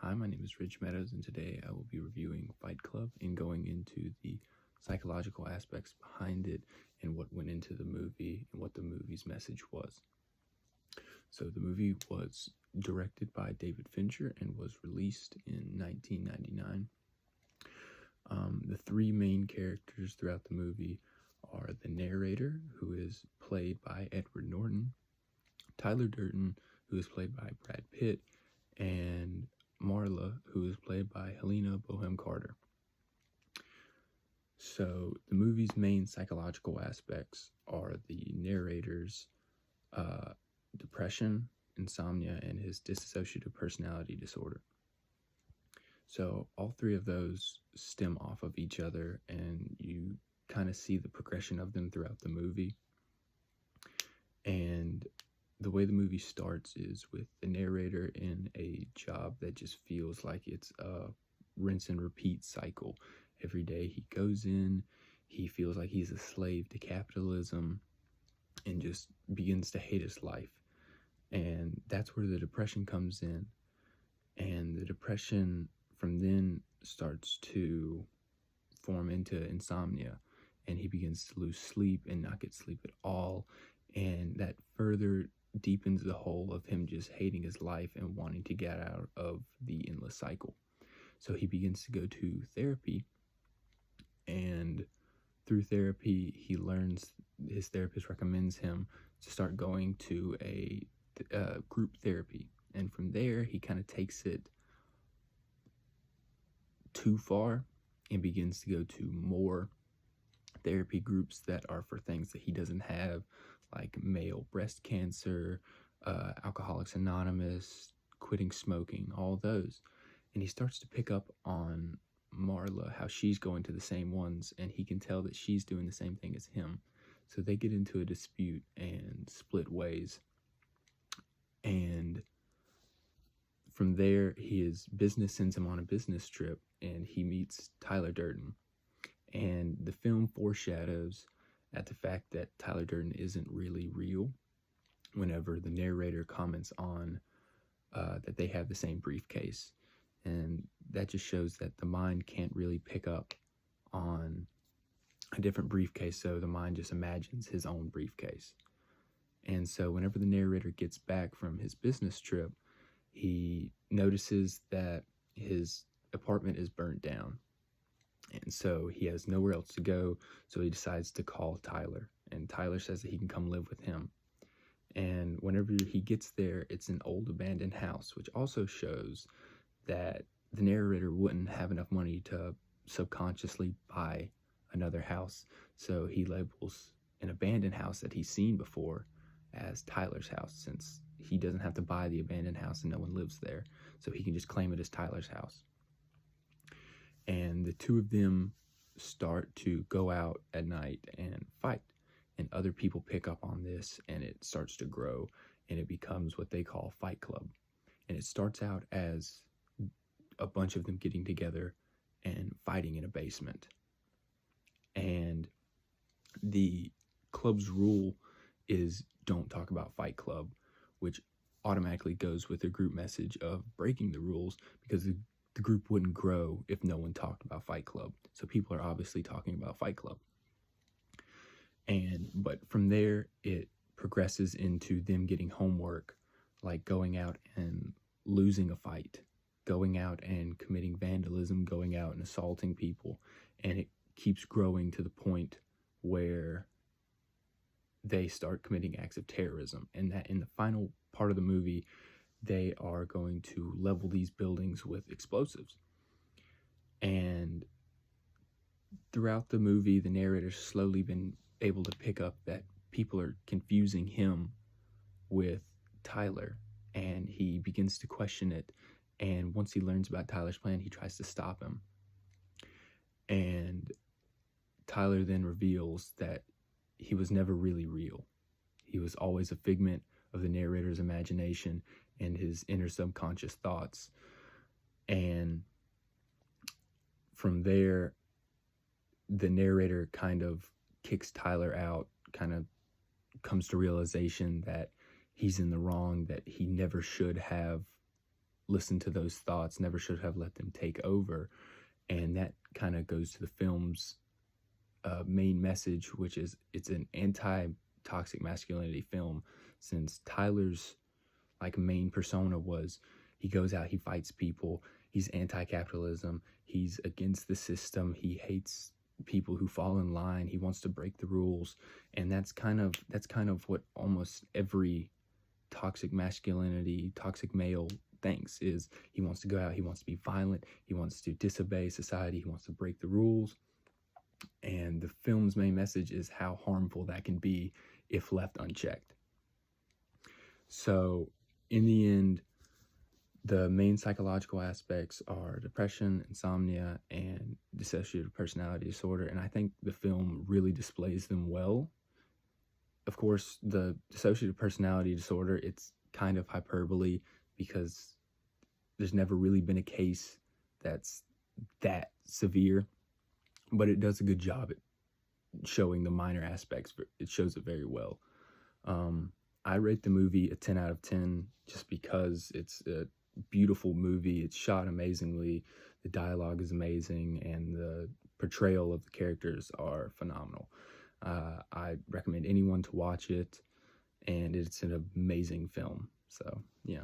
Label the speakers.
Speaker 1: Hi, my name is Rich Meadows, and today I will be reviewing Fight Club and going into the psychological aspects behind it and what went into the movie and what the movie's message was. So the movie was directed by David Fincher and was released in 1999. The three main characters throughout the movie are the narrator, who is played by Edward Norton, Tyler Durden, who is played by Brad Pitt, and Marla, who is played by Helena Bonham Carter. So the movie's main psychological aspects are the narrator's depression, insomnia, and his dissociative personality disorder. So all three of those stem off of each other, and you kind of see the progression of them throughout the movie. And the way the movie starts is with the narrator in a job that just feels like it's a rinse and repeat cycle. Every day he goes in, he feels like he's a slave to capitalism and just begins to hate his life. And that's where the depression comes in. And the depression from then starts to form into insomnia, and he begins to lose sleep and not get sleep at all. And that further deepens the hole of him just hating his life and wanting to get out of the endless cycle. So he begins to go to therapy, and through therapy he learns, his therapist recommends him to start going to a group therapy. And from there he kind of takes it too far and begins to go to more therapy groups that are for things that he doesn't have, like male breast cancer, Alcoholics Anonymous, quitting smoking, all those. And he starts to pick up on Marla, how she's going to the same ones, and he can tell that she's doing the same thing as him. So they get into a dispute and split ways. And from there, his business sends him on a business trip, and he meets Tyler Durden. And the film foreshadows at the fact that Tyler Durden isn't really real whenever the narrator comments on that they have the same briefcase. And that just shows that the mind can't really pick up on a different briefcase, so the mind just imagines his own briefcase. And so whenever the narrator gets back from his business trip, he notices that his apartment is burnt down. And so he has nowhere else to go, so he decides to call Tyler. And Tyler says that he can come live with him. And whenever he gets there, it's an old abandoned house, which also shows that the narrator wouldn't have enough money to subconsciously buy another house. So he labels an abandoned house that he's seen before as Tyler's house, since he doesn't have to buy the abandoned house and no one lives there. So he can just claim it as Tyler's house. And the two of them start to go out at night and fight. And other people pick up on this, and it starts to grow, and it becomes what they call Fight Club. And it starts out as a bunch of them getting together and fighting in a basement. And the club's rule is don't talk about Fight Club, which automatically goes with the group message of breaking the rules, because the group wouldn't grow if no one talked about Fight Club. So people are obviously talking about Fight Club. But from there, it progresses into them getting homework, like going out and losing a fight, going out and committing vandalism, going out and assaulting people. And it keeps growing to the point where they start committing acts of terrorism. And that in the final part of the movie, they are going to level these buildings with explosives. And throughout the movie, the narrator's slowly been able to pick up that people are confusing him with Tyler, and he begins to question it. And once he learns about Tyler's plan, he tries to stop him. And Tyler then reveals that he was never really real. He was always a figment of the narrator's imagination and his inner subconscious thoughts. And from there, the narrator kind of kicks Tyler out, kind of comes to realization that he's in the wrong, that he never should have listen to those thoughts, never should have let them take over. And that kind of goes to the film's main message, which is it's an anti-toxic masculinity film, since Tyler's like main persona was he goes out, he fights people, he's anti-capitalism, he's against the system, he hates people who fall in line, he wants to break the rules. And that's kind of what almost every toxic masculinity, toxic male thinks, is he wants to go out, he wants to be violent, he wants to disobey society, he wants to break the rules. And the film's main message is how harmful that can be if left unchecked. So in the end, the main psychological aspects are depression, insomnia, and dissociative personality disorder, and I think the film really displays them well. Of course, the dissociative personality disorder, it's kind of hyperbole because there's never really been a case that's that severe, but it does a good job at showing the minor aspects. It shows it very well. I rate the movie a 10 out of 10 just because it's a beautiful movie. It's shot amazingly, the dialogue is amazing, and the portrayal of the characters are phenomenal. I recommend anyone to watch it, and it's an amazing film. So, yeah.